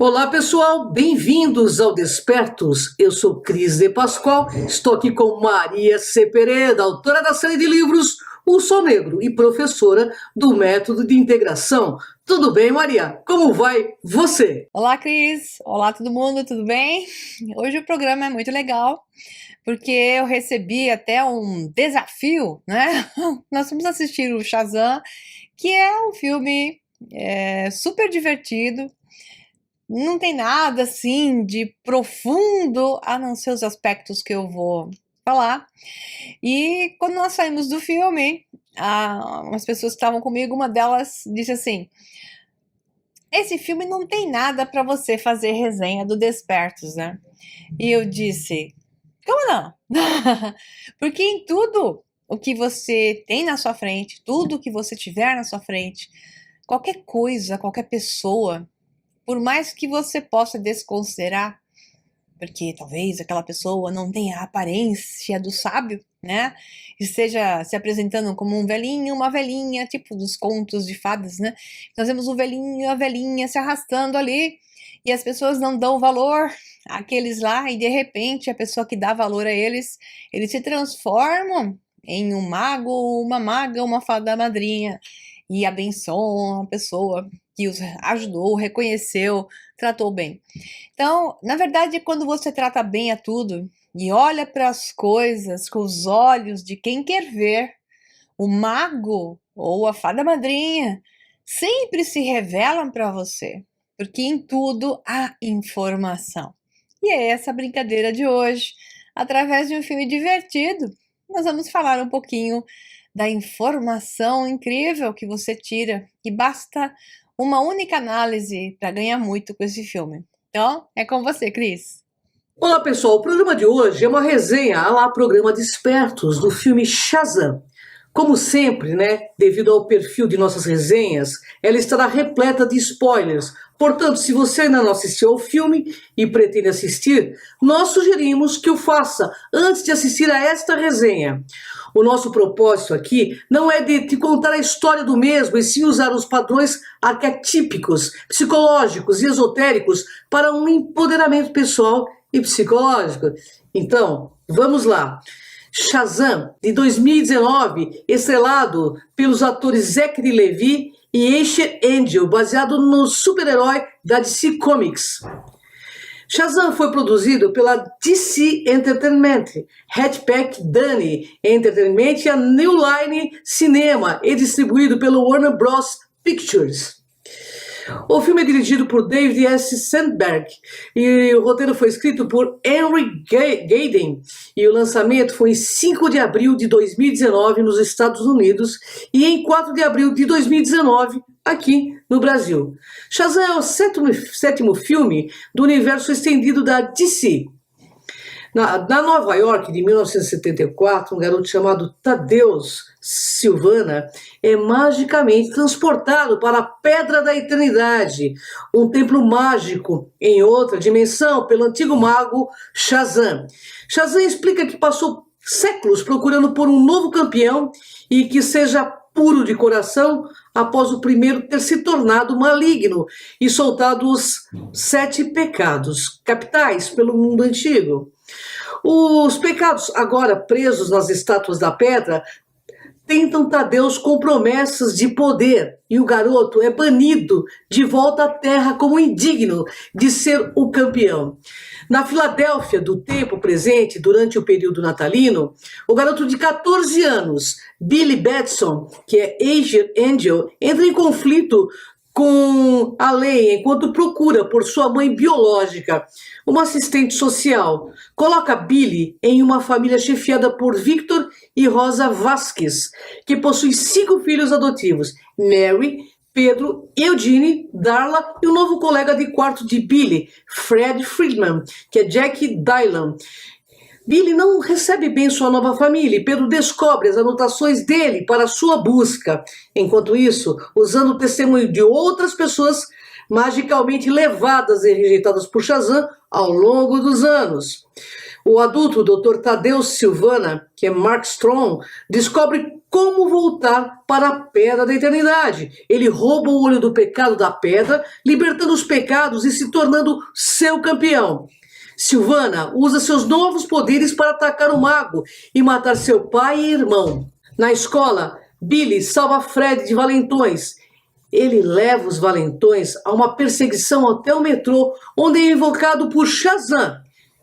Olá pessoal, bem-vindos ao Despertos. Eu sou Cris de Pascoal, estou aqui com Maria C. Pereira, autora da série de livros O Sol Negro e professora do Método de Integração. Tudo bem, Maria? Como vai você? Olá, Cris! Olá, todo mundo, tudo bem? Hoje o programa é muito legal, porque eu recebi até um desafio, né? Nós vamos assistir o Shazam, que é um filme super divertido. Não tem nada assim de profundo, a não ser os aspectos que eu vou falar. E quando nós saímos do filme, as pessoas que estavam comigo, uma delas disse assim: esse filme não tem nada para você fazer resenha do Despertos, né? E eu disse: como não? Porque em tudo o que você tem na sua frente, tudo que você tiver na sua frente, qualquer coisa, qualquer pessoa, por mais que você possa desconsiderar, porque talvez aquela pessoa não tenha a aparência do sábio, né? Esteja se apresentando como um velhinho, uma velhinha, tipo dos contos de fadas, né? Nós vemos um velhinho e a velhinha se arrastando ali, e as pessoas não dão valor àqueles lá, e de repente a pessoa que dá valor a eles se transformam em um mago, uma maga, uma fada madrinha, e abençoam a pessoa que os ajudou, reconheceu, tratou bem. Então, na verdade, quando você trata bem a tudo e olha para as coisas com os olhos de quem quer ver, o mago ou a fada madrinha sempre se revelam para você, porque em tudo há informação. E é essa a brincadeira de hoje. Através de um filme divertido, nós vamos falar um pouquinho da informação incrível que você tira, e basta uma única análise para ganhar muito com esse filme. Então, é com você, Cris. Olá pessoal, o programa de hoje é uma resenha programa Despertos do filme Shazam. Como sempre, né, devido ao perfil de nossas resenhas, ela estará repleta de spoilers. Portanto, se você ainda não assistiu ao filme e pretende assistir, nós sugerimos que o faça antes de assistir a esta resenha. O nosso propósito aqui não é de te contar a história do mesmo, e sim usar os padrões arquetípicos, psicológicos e esotéricos para um empoderamento pessoal e psicológico. Então, vamos lá. Shazam, de 2019, estrelado pelos atores Zachary Levi e Asher Angel, baseado no super-herói da DC Comics. Shazam foi produzido pela DC Entertainment, Hatchback Dunny Entertainment e a New Line Cinema, e distribuído pelo Warner Bros. Pictures. O filme é dirigido por David S. Sandberg e o roteiro foi escrito por Henry Gayden, e o lançamento foi em 5 de abril de 2019 nos Estados Unidos e em 4 de abril de 2019 aqui no Brasil. Shazam é o sétimo filme do universo estendido da DC. Na Nova York de 1974, um garoto chamado Tadeusz Silvana é magicamente transportado para a Pedra da Eternidade, um templo mágico em outra dimensão, pelo antigo mago Shazam. Shazam explica que passou séculos procurando por um novo campeão e que seja puro de coração após o primeiro ter se tornado maligno e soltado os 7 pecados capitais pelo mundo antigo. Os pecados, agora presos nas estátuas da pedra, tentam Tadeusz com promessas de poder, e o garoto é banido de volta à terra como indigno de ser o campeão. Na Filadélfia do tempo presente, durante o período natalino, o garoto de 14 anos, Billy Batson, que é Asher Angel, entra em conflito com a lei enquanto procura por sua mãe biológica, uma assistente social. Coloca Billy em uma família chefiada por Victor e Rosa Vasquez, que possui 5 filhos adotivos: Mary, Pedro, Eugene, Darla e o novo colega de quarto de Billy, Fred Friedman, que é Jack Dylan. Billy não recebe bem sua nova família e Pedro descobre as anotações dele para sua busca. Enquanto isso, usando o testemunho de outras pessoas magicamente levadas e rejeitadas por Shazam ao longo dos anos. O adulto Dr. Tadeu Silvana, que é Mark Strong, descobre como voltar para a Pedra da Eternidade. Ele rouba o olho do pecado da pedra, libertando os pecados e se tornando seu campeão. Silvana usa seus novos poderes para atacar o mago e matar seu pai e irmão. Na escola, Billy salva Fred de valentões. Ele leva os valentões a uma perseguição até o metrô, onde é invocado por Shazam.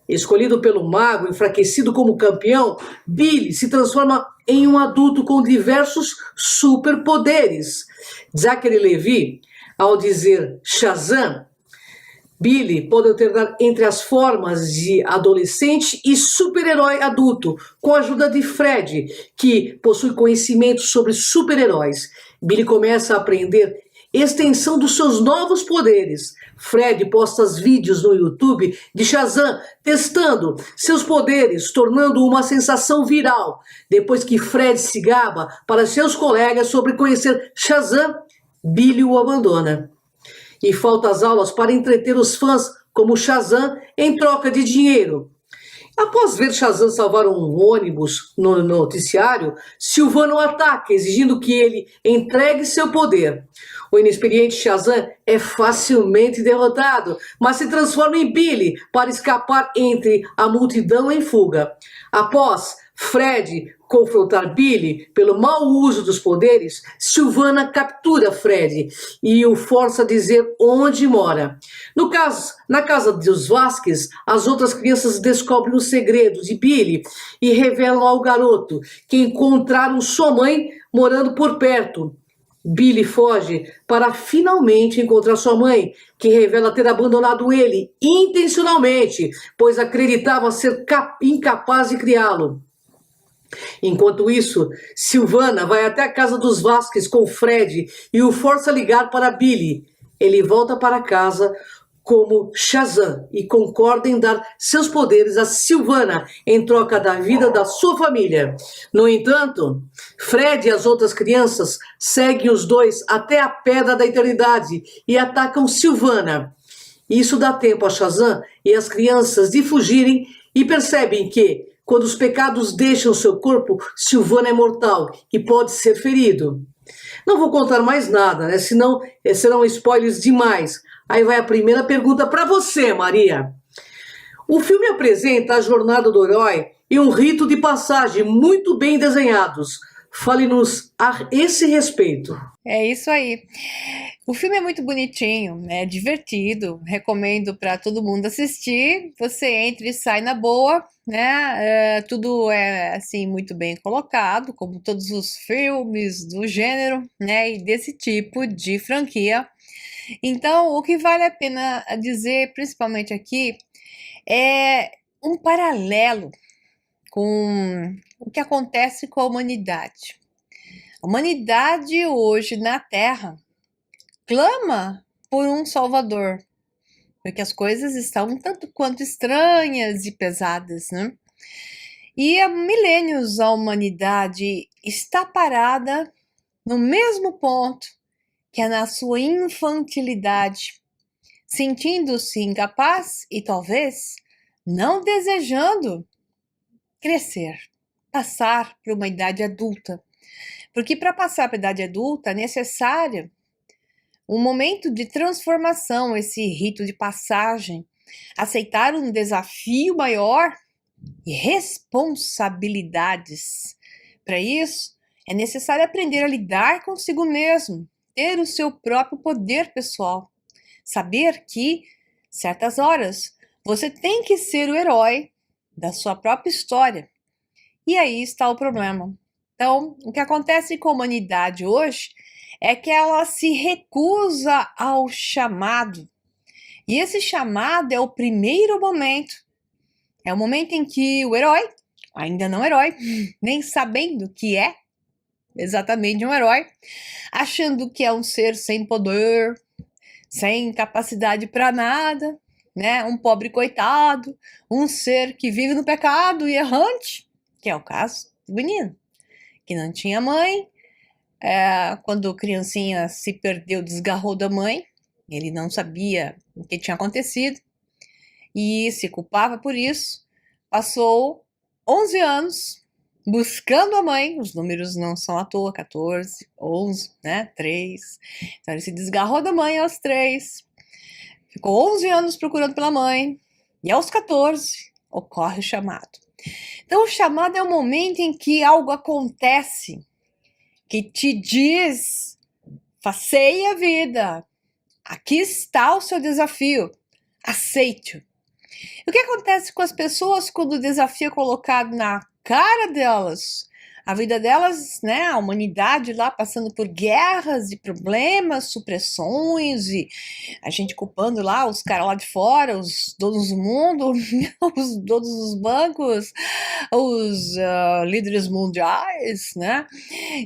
Escolhido pelo mago, enfraquecido como campeão, Billy se transforma em um adulto com diversos superpoderes. Zachary Levi, ao dizer Shazam, Billy pode alternar entre as formas de adolescente e super-herói adulto, com a ajuda de Fred, que possui conhecimentos sobre super-heróis. Billy começa a aprender extensão dos seus novos poderes. Fred posta vídeos no YouTube de Shazam testando seus poderes, tornando uma sensação viral. Depois que Fred se gaba para seus colegas sobre conhecer Shazam, Billy o abandona. E falta as aulas para entreter os fãs como Shazam em troca de dinheiro. Após ver Shazam salvar um ônibus no noticiário, Silvana o ataca, exigindo que ele entregue seu poder. O inexperiente Shazam é facilmente derrotado, mas se transforma em Billy para escapar entre a multidão em fuga. Após Fred confrontar Billy pelo mau uso dos poderes, Silvana captura Fred e o força a dizer onde mora. Na casa dos Vasquez, as outras crianças descobrem os segredos de Billy e revelam ao garoto que encontraram sua mãe morando por perto. Billy foge para finalmente encontrar sua mãe, que revela ter abandonado ele intencionalmente, pois acreditava ser incapaz de criá-lo. Enquanto isso, Silvana vai até a casa dos Vasquez com Fred e o força a ligar para Billy. Ele volta para casa como Shazam e concorda em dar seus poderes a Silvana em troca da vida da sua família. No entanto, Fred e as outras crianças seguem os dois até a Pedra da Eternidade e atacam Silvana. Isso dá tempo a Shazam e as crianças de fugirem e percebem que, quando os pecados deixam seu corpo, Silvana é mortal e pode ser ferido. Não vou contar mais nada, né? Senão serão spoilers demais. Aí vai a primeira pergunta para você, Maria. O filme apresenta a jornada do herói e um rito de passagem muito bem desenhados. Fale-nos a esse respeito. É isso aí. O filme é muito bonitinho, é divertido, recomendo para todo mundo assistir. Você entra e sai na boa, né? Tudo é assim muito bem colocado, como todos os filmes do gênero, né? E desse tipo de franquia. Então, o que vale a pena dizer, principalmente aqui, é um paralelo com o que acontece com a humanidade. A humanidade hoje na Terra clama por um Salvador, porque as coisas estão um tanto quanto estranhas e pesadas, né? E há milênios a humanidade está parada no mesmo ponto que é na sua infantilidade, sentindo-se incapaz e talvez não desejando crescer, passar para uma idade adulta. Porque para passar para a idade adulta é necessário um momento de transformação, esse rito de passagem, aceitar um desafio maior e responsabilidades. Para isso, é necessário aprender a lidar consigo mesmo, ter o seu próprio poder pessoal, saber que, certas horas, você tem que ser o herói da sua própria história. E aí está o problema. Então, o que acontece com a humanidade hoje é que ela se recusa ao chamado. E esse chamado é o primeiro momento. É o momento em que o herói, ainda não herói, nem sabendo que é exatamente um herói, achando que é um ser sem poder, sem capacidade para nada, né? Um pobre coitado, um ser que vive no pecado e errante, que é o caso do menino, que não tinha mãe, quando criancinha se perdeu, desgarrou da mãe, ele não sabia o que tinha acontecido e se culpava por isso, passou 11 anos buscando a mãe, os números não são à toa, 14, 11, né, 3. Então ele se desgarrou da mãe aos 3, ficou 11 anos procurando pela mãe, e aos 14 ocorre o chamado. Então o chamado é o momento em que algo acontece que te diz, faceie a vida, aqui está o seu desafio, aceite-o. O que acontece com as pessoas quando o desafio é colocado na cara delas? A vida delas, né, a humanidade lá passando por guerras e problemas, supressões, e a gente culpando lá os caras lá de fora, os donos do mundo, os donos dos bancos, os líderes mundiais, né?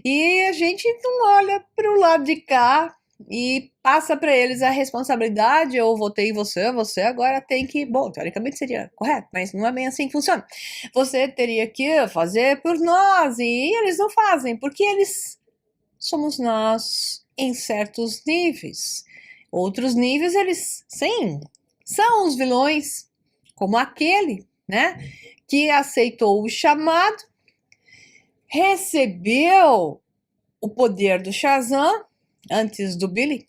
E a gente não olha para o lado de cá e passa para eles a responsabilidade. Eu votei em você, você agora tem que... Bom, teoricamente seria correto, mas não é bem assim que funciona. Você teria que fazer por nós, e eles não fazem, porque eles somos nós em certos níveis. Outros níveis, eles, sim, são os vilões, como aquele, né, que aceitou o chamado, recebeu o poder do Shazam antes do Billy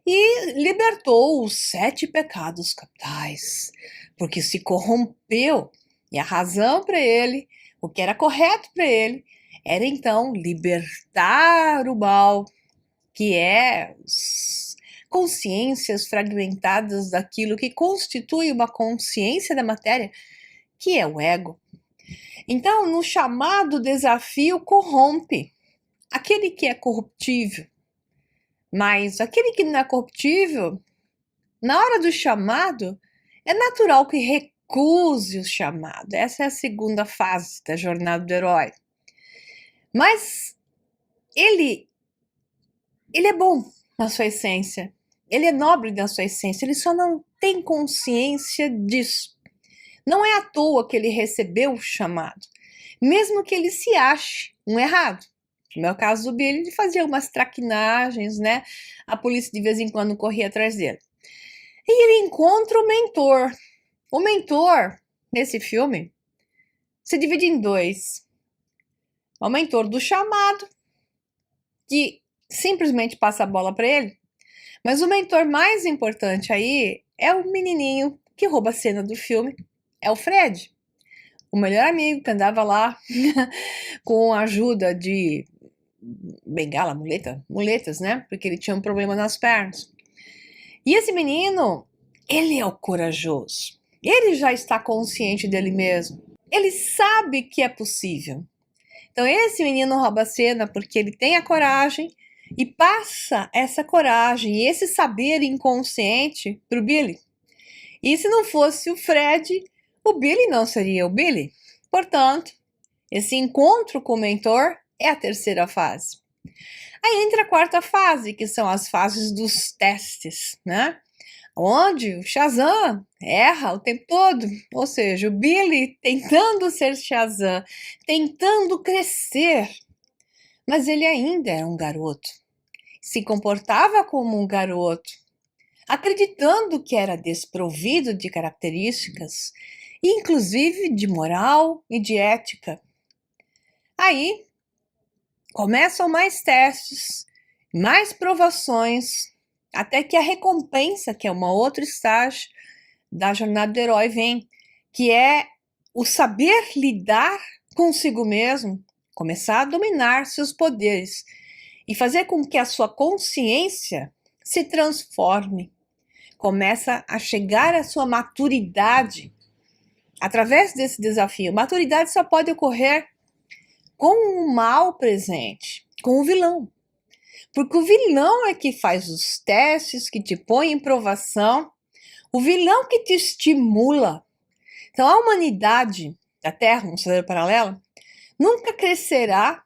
e libertou os 7 pecados capitais, porque se corrompeu, e a razão para ele, o que era correto para ele, era então libertar o mal, que é as consciências fragmentadas daquilo que constitui uma consciência da matéria, que é o ego. Então, no chamado desafio, corrompe aquele que é corruptível. Mas aquele que não é corruptível, na hora do chamado, é natural que recuse o chamado. Essa é a segunda fase da jornada do herói. Mas ele é bom na sua essência. Ele é nobre na sua essência. Ele só não tem consciência disso. Não é à toa que ele recebeu o chamado, mesmo que ele se ache um errado. No meu caso do Billy, ele fazia umas traquinagens, né? A polícia de vez em quando corria atrás dele. E ele encontra o mentor. O mentor, nesse filme, se divide em 2. O mentor do chamado, que simplesmente passa a bola para ele. Mas o mentor mais importante aí é o menininho que rouba a cena do filme. É o Fred, o melhor amigo que andava lá com a ajuda de bengala, muletas, né? Porque ele tinha um problema nas pernas. E esse menino, ele é o corajoso. Ele já está consciente dele mesmo. Ele sabe que é possível. Então esse menino rouba a cena porque ele tem a coragem e passa essa coragem e esse saber inconsciente para o Billy. E se não fosse o Fred, o Billy não seria o Billy. Portanto, esse encontro com o mentor é a terceira fase. Aí entra a quarta fase, que são as fases dos testes, né? Onde o Shazam erra o tempo todo. Ou seja, o Billy tentando ser Shazam, tentando crescer, mas ele ainda era um garoto. Se comportava como um garoto, acreditando que era desprovido de características, inclusive de moral e de ética. Aí começam mais testes, mais provações, até que a recompensa, que é uma outra estágio da jornada do herói, vem, que é o saber lidar consigo mesmo, começar a dominar seus poderes e fazer com que a sua consciência se transforme. Começa a chegar à sua maturidade através desse desafio. Maturidade só pode ocorrer com o mal presente, com o vilão. Porque o vilão é que faz os testes, que te põe em provação, o vilão que te estimula. Então a humanidade da Terra, um cenário paralelo, nunca crescerá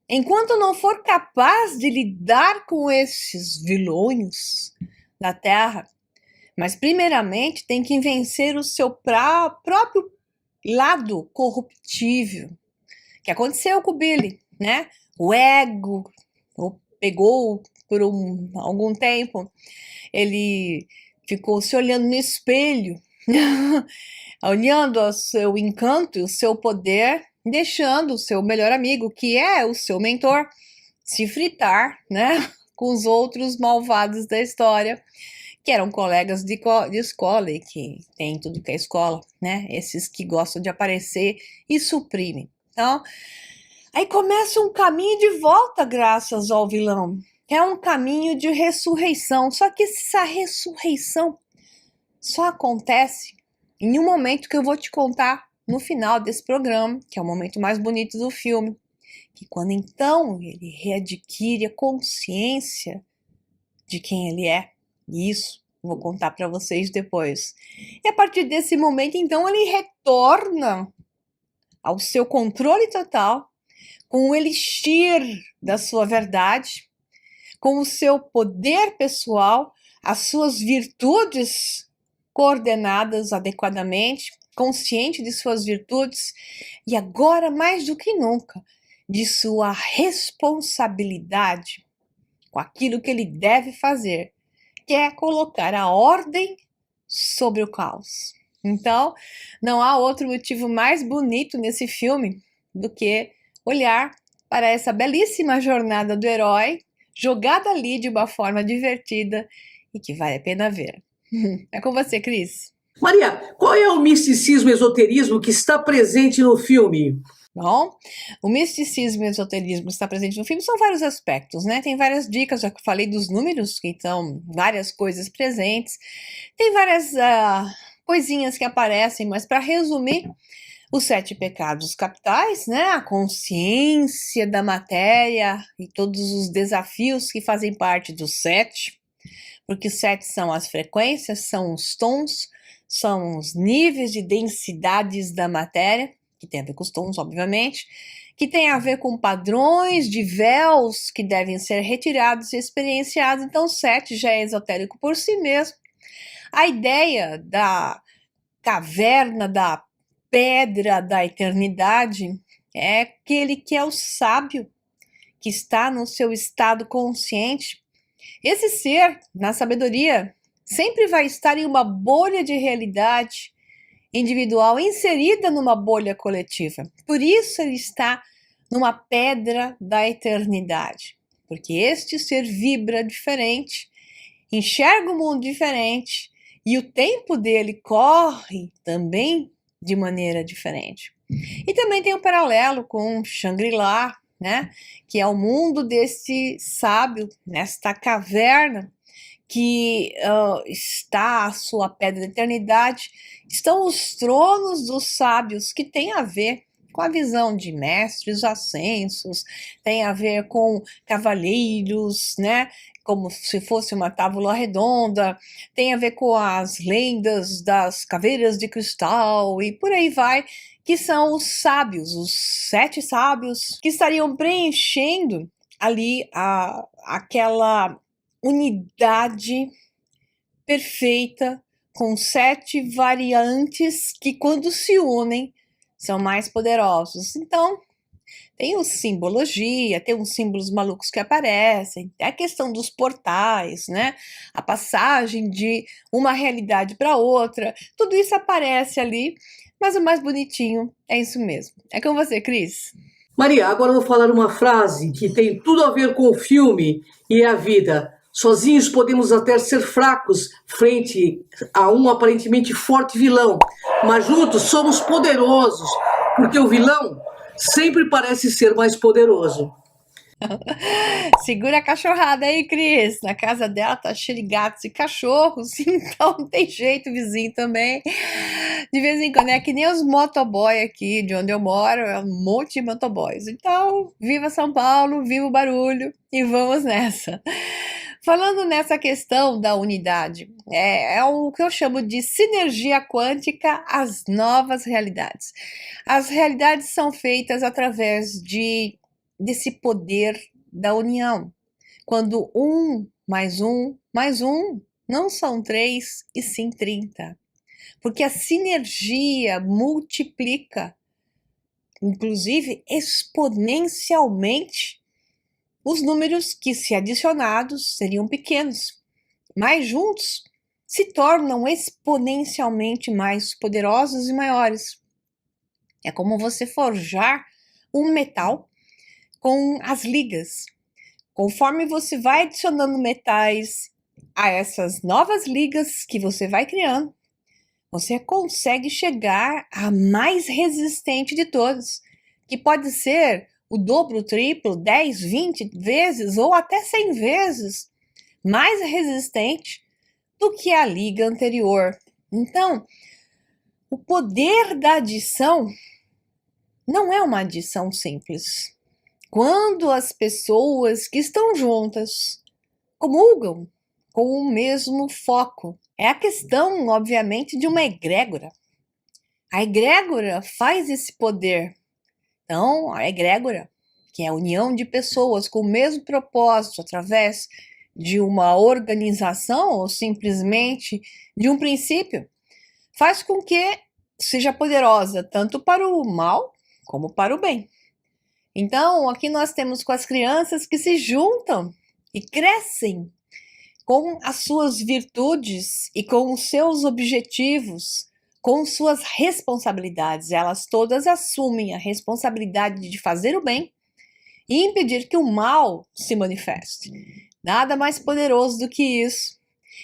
enquanto não for capaz de lidar com esses vilões da Terra. Mas primeiramente tem que vencer o seu próprio lado corruptível, que aconteceu com o Billy, né? O ego o pegou por algum tempo, ele ficou se olhando no espelho olhando o seu encanto e o seu poder, deixando o seu melhor amigo, que é o seu mentor, se fritar, né, com os outros malvados da história, que eram colegas de escola e que tem tudo que é escola, né, esses que gostam de aparecer e suprimem. Então, aí começa um caminho de volta graças ao vilão. É um caminho de ressurreição, só que essa ressurreição só acontece em um momento que eu vou te contar no final desse programa, que é o momento mais bonito do filme, que quando então ele readquire a consciência de quem ele é, e isso eu vou contar para vocês depois. E a partir desse momento, então, ele retorna ao seu controle total, com o elixir da sua verdade, com o seu poder pessoal, as suas virtudes coordenadas adequadamente, consciente de suas virtudes e agora mais do que nunca de sua responsabilidade com aquilo que ele deve fazer, que é colocar a ordem sobre o caos. Então, não há outro motivo mais bonito nesse filme do que olhar para essa belíssima jornada do herói, jogada ali de uma forma divertida e que vale a pena ver. É com você, Cris. Maria, qual é o misticismo e esoterismo que está presente no filme? Bom, o misticismo e o esoterismo que está presente no filme são vários aspectos, né? Tem várias dicas, já que eu falei dos números, que estão várias coisas presentes. Tem várias coisinhas que aparecem, mas para resumir, os 7 pecados capitais, né? A consciência da matéria e todos os desafios que fazem parte dos 7, porque os 7 são as frequências, são os tons, são os níveis de densidades da matéria, que tem a ver com os tons, obviamente, que tem a ver com padrões de véus que devem ser retirados e experienciados. Então, 7 já é esotérico por si mesmo. A ideia da caverna, da pedra da eternidade, é aquele que é o sábio, que está no seu estado consciente. Esse ser, na sabedoria, sempre vai estar em uma bolha de realidade individual inserida numa bolha coletiva. Por isso ele está numa pedra da eternidade, porque este ser vibra diferente, enxerga o mundo diferente e o tempo dele corre também de maneira diferente. E também tem um paralelo com Shangri-La, né? Que é o mundo desse sábio, nesta caverna que está a sua pedra da eternidade, estão os tronos dos sábios, que tem a ver com a visão de mestres ascensos, tem a ver com cavaleiros, né? Como se fosse uma tábua redonda, tem a ver com as lendas das caveiras de cristal e por aí vai, que são os sábios, os 7 sábios, que estariam preenchendo ali aquela unidade perfeita com 7 variantes que, quando se unem, são mais poderosos. Então, tem o simbologia, tem uns símbolos malucos que aparecem, tem a questão dos portais, né? A passagem de uma realidade para outra, tudo isso aparece ali, mas o mais bonitinho é isso mesmo. É com você, Cris. Maria, agora eu vou falar uma frase que tem tudo a ver com o filme e a vida. Sozinhos podemos até ser fracos frente a um aparentemente forte vilão, mas juntos somos poderosos, porque o vilão sempre parece ser mais poderoso. Segura a cachorrada aí, Cris. Na casa dela tá cheio de gatos e cachorros, então não tem jeito, vizinho também. De vez em quando é que nem os motoboy aqui de onde eu moro, é um monte de motoboys. Então, viva São Paulo, viva o barulho e vamos nessa. Falando nessa questão da unidade, é o que eu chamo de sinergia quântica às novas realidades. As realidades são feitas através desse poder da união. Quando 1 mais 1 mais 1 não são 3 e sim 30. Porque a sinergia multiplica, inclusive exponencialmente, os números que, se adicionados, seriam pequenos, mas juntos se tornam exponencialmente mais poderosos e maiores. É como você forjar um metal com as ligas. Conforme você vai adicionando metais a essas novas ligas que você vai criando, você consegue chegar à mais resistente de todas, que pode ser o dobro, o triplo, 10, 20 vezes ou até 100 vezes mais resistente do que a liga anterior. Então, o poder da adição não é uma adição simples. Quando as pessoas que estão juntas comulgam com o mesmo foco, é a questão, obviamente, de uma egrégora. A egrégora faz esse poder. Então, a egrégora, que é a união de pessoas com o mesmo propósito através de uma organização ou simplesmente de um princípio, faz com que seja poderosa tanto para o mal como para o bem. Então, aqui nós temos com as crianças que se juntam e crescem com as suas virtudes e com os seus objetivos, com suas responsabilidades. Elas todas assumem a responsabilidade de fazer o bem e impedir que o mal se manifeste. Nada mais poderoso do que isso.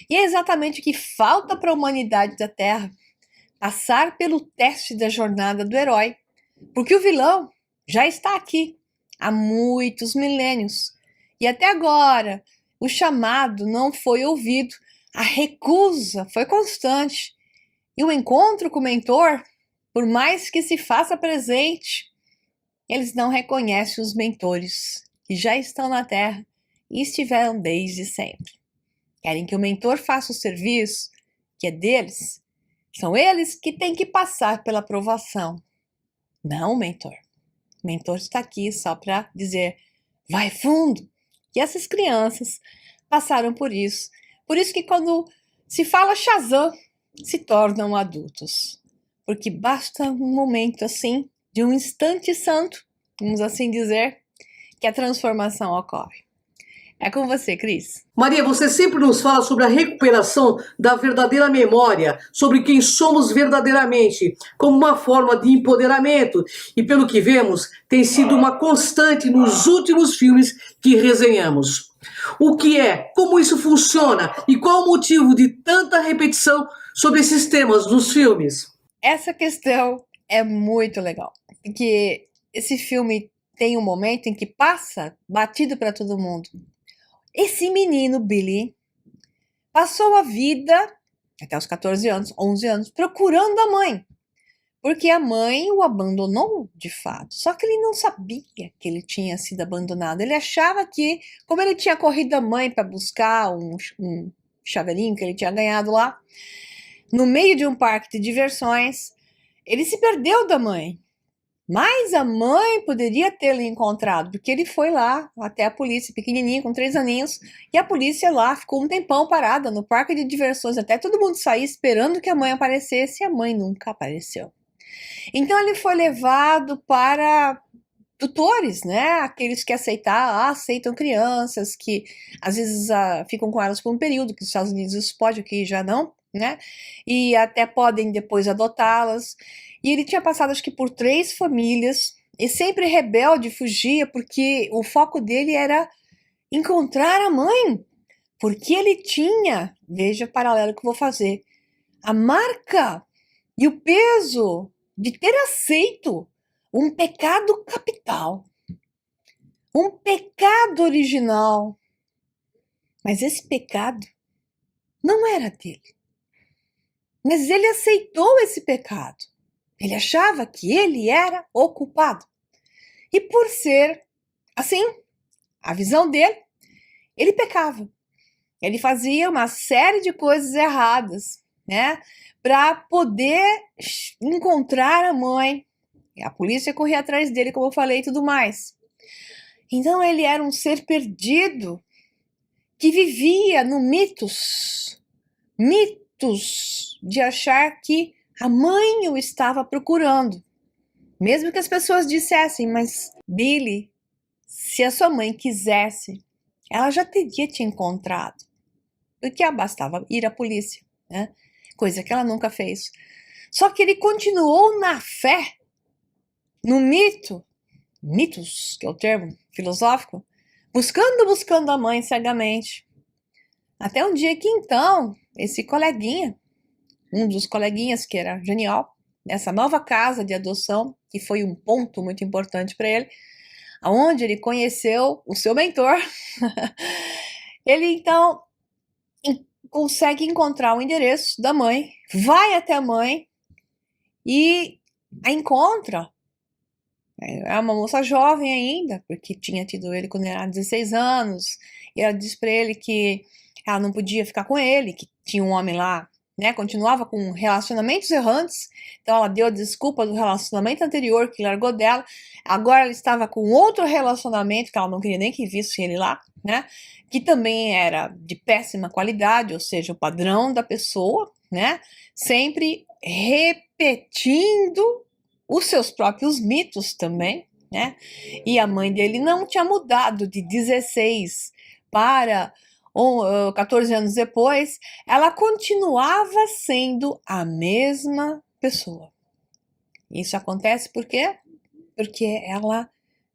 E é exatamente o que falta para a humanidade da Terra: passar pelo teste da jornada do herói, porque o vilão já está aqui há muitos milênios e até agora o chamado não foi ouvido, a recusa foi constante e o encontro com o mentor, por mais que se faça presente, eles não reconhecem os mentores que já estão na Terra e estiveram desde sempre. Querem que o mentor faça o serviço que é deles. São eles que têm que passar pela aprovação, não o mentor. O mentor está aqui só para dizer, vai fundo. E essas crianças passaram por isso. Por isso que quando se fala Shazam, se tornam adultos. Porque basta um momento assim, de um instante santo, vamos assim dizer, que a transformação ocorre. É com você, Cris. Maria, você sempre nos fala sobre a recuperação da verdadeira memória, sobre quem somos verdadeiramente, como uma forma de empoderamento. E pelo que vemos, tem sido uma constante nos últimos filmes que resenhamos. O que é, como isso funciona e qual o motivo de tanta repetição sobre esses temas nos filmes? Essa questão é muito legal, porque esse filme tem um momento em que passa batido para todo mundo. Esse menino, Billy, passou a vida, até os 14 anos, 11 anos, procurando a mãe. Porque a mãe o abandonou de fato. Só que ele não sabia que ele tinha sido abandonado. Ele achava que, como ele tinha corrido a mãe para buscar um chaveirinho que ele tinha ganhado lá, no meio de um parque de diversões, ele se perdeu da mãe. Mas a mãe poderia tê-lo encontrado, porque ele foi lá até a polícia, pequenininho, com 3 aninhos, e a polícia lá ficou um tempão parada no parque de diversões, até todo mundo sair esperando que a mãe aparecesse, e a mãe nunca apareceu. Então ele foi levado para tutores, né? Aqueles que aceitam crianças, que às vezes ficam com elas por um período, que nos Estados Unidos isso pode, aqui já não, né? E até podem depois adotá-las. E ele tinha passado, acho que, por 3 famílias, e sempre rebelde, fugia, porque o foco dele era encontrar a mãe. Porque ele tinha, veja o paralelo que eu vou fazer, a marca e o peso de ter aceito um pecado capital, um pecado original. Mas esse pecado não era dele. Mas ele aceitou esse pecado. Ele achava que ele era o culpado. E por ser assim, a visão dele, ele pecava. Ele fazia uma série de coisas erradas, né? Para poder encontrar a mãe. A polícia corria atrás dele, como eu falei, e tudo mais. Então ele era um ser perdido que vivia no mitos de achar que a mãe o estava procurando. Mesmo que as pessoas dissessem, mas Billy, se a sua mãe quisesse, ela já teria te encontrado. Porque bastava ir à polícia. né? Coisa que ela nunca fez. Só que ele continuou na fé, no mitos, que é o termo filosófico, buscando a mãe cegamente. Até um dia que então, esse coleguinha, um dos coleguinhas que era genial, nessa nova casa de adoção, que foi um ponto muito importante para ele, aonde ele conheceu o seu mentor, ele então consegue encontrar o endereço da mãe, vai até a mãe e a encontra. É uma moça jovem ainda, porque tinha tido ele quando era 16 anos, e ela disse para ele que ela não podia ficar com ele, que tinha um homem lá, né, continuava com relacionamentos errantes, então ela deu a desculpa do relacionamento anterior que largou dela, agora ela estava com outro relacionamento, que ela não queria nem que visse ele lá, né, que também era de péssima qualidade, ou seja, o padrão da pessoa, né, sempre repetindo os seus próprios mitos também, né? E a mãe dele não tinha mudado de 16 para 14 anos depois, ela continuava sendo a mesma pessoa. Isso acontece por quê? Porque ela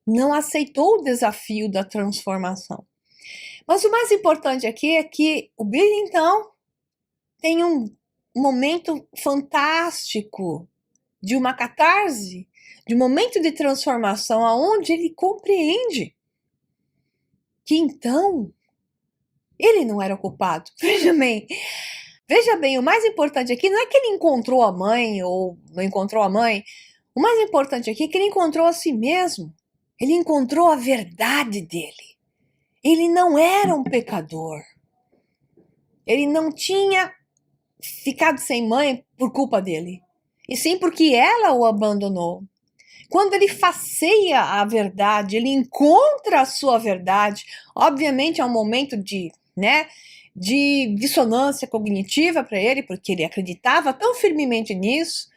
não aceitou o desafio da transformação. Mas o mais importante aqui é que o Billy, então, tem um momento fantástico de uma catarse, de um momento de transformação, aonde ele compreende que então ele não era o culpado. Veja bem, o mais importante aqui não é que ele encontrou a mãe ou não encontrou a mãe. O mais importante aqui é que ele encontrou a si mesmo. Ele encontrou a verdade dele. Ele não era um pecador. Ele não tinha ficado sem mãe por culpa dele, e sim porque ela o abandonou. Quando ele faceia a verdade, ele encontra a sua verdade, obviamente é um momento de dissonância cognitiva para ele, porque ele acreditava tão firmemente nisso,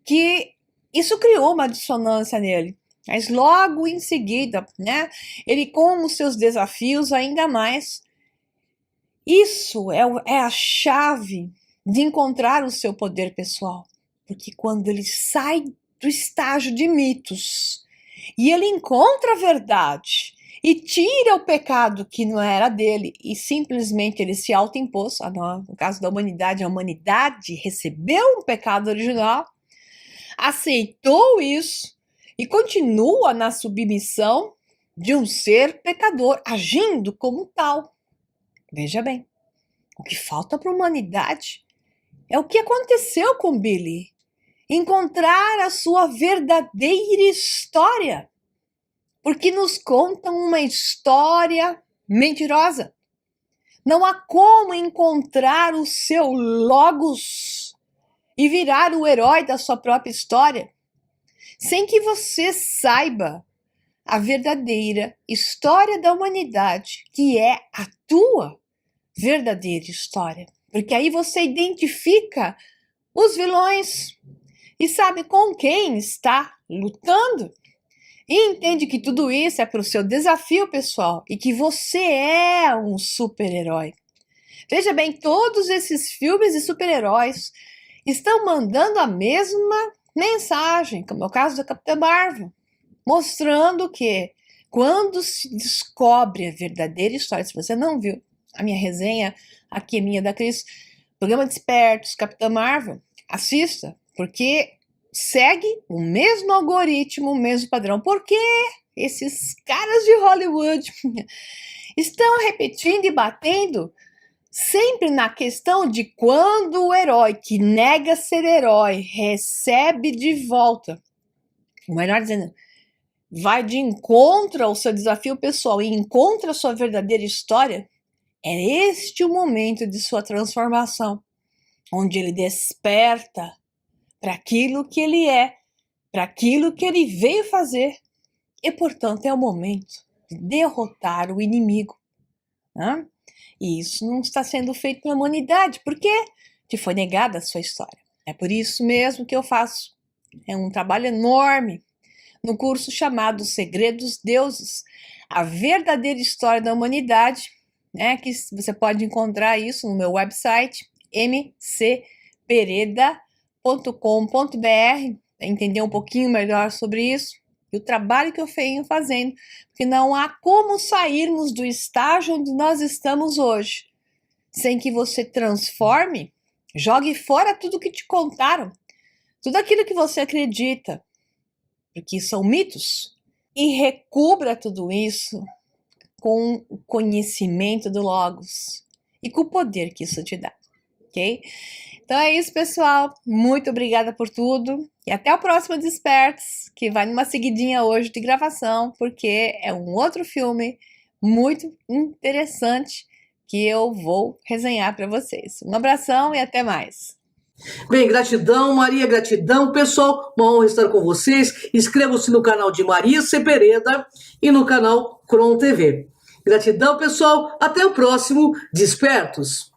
que isso criou uma dissonância nele. Mas logo em seguida, né, ele com os seus desafios ainda mais, isso é a chave de encontrar o seu poder pessoal. Porque quando ele sai do estágio de mitos e ele encontra a verdade e tira o pecado que não era dele e simplesmente ele se autoimpôs, no caso da humanidade, a humanidade recebeu um pecado original, aceitou isso e continua na submissão de um ser pecador, agindo como tal. Veja bem, o que falta para a humanidade é o que aconteceu com Billy. Encontrar a sua verdadeira história. Porque nos contam uma história mentirosa. Não há como encontrar o seu logos e virar o herói da sua própria história sem que você saiba a verdadeira história da humanidade, que é a tua verdadeira história. Porque aí você identifica os vilões e sabe com quem está lutando. E entende que tudo isso é para o seu desafio pessoal e que você é um super-herói. Veja bem, todos esses filmes de super-heróis estão mandando a mesma mensagem, como é o caso da Capitã Marvel, mostrando que quando se descobre a verdadeira história, se você não viu a minha resenha, aqui é minha da Cris, Programa de Espertos, Capitã Marvel, assista, porque segue o mesmo algoritmo, o mesmo padrão. Porque esses caras de Hollywood estão repetindo e batendo sempre na questão de quando o herói que nega ser herói recebe de volta, ou melhor dizendo, vai de encontro ao seu desafio pessoal e encontra a sua verdadeira história, é este o momento de sua transformação, onde ele desperta para aquilo que ele é, para aquilo que ele veio fazer. E, portanto, é o momento de derrotar o inimigo. Né? E isso não está sendo feito pela humanidade, porque te foi negada a sua história. É por isso mesmo que eu faço. É um trabalho enorme no curso chamado Segredos Deuses, a verdadeira história da humanidade, né, que você pode encontrar isso no meu website, mcpereda.com.br, entender um pouquinho melhor sobre isso e o trabalho que eu venho fazendo, porque não há como sairmos do estágio onde nós estamos hoje sem que você transforme, jogue fora tudo que te contaram, tudo aquilo que você acredita, porque são mitos, e recubra tudo isso com o conhecimento do Logos e com o poder que isso te dá, ok? Então é isso, pessoal. Muito obrigada por tudo e até o próximo Despertos, que vai numa seguidinha hoje de gravação, porque é um outro filme muito interessante que eu vou resenhar para vocês. Um abração e até mais. Bem, gratidão, Maria, gratidão. Pessoal, uma honra estar com vocês. Inscrevam-se no canal de Maria C. Pereda e no canal Cron TV. Gratidão, pessoal. Até o próximo Despertos.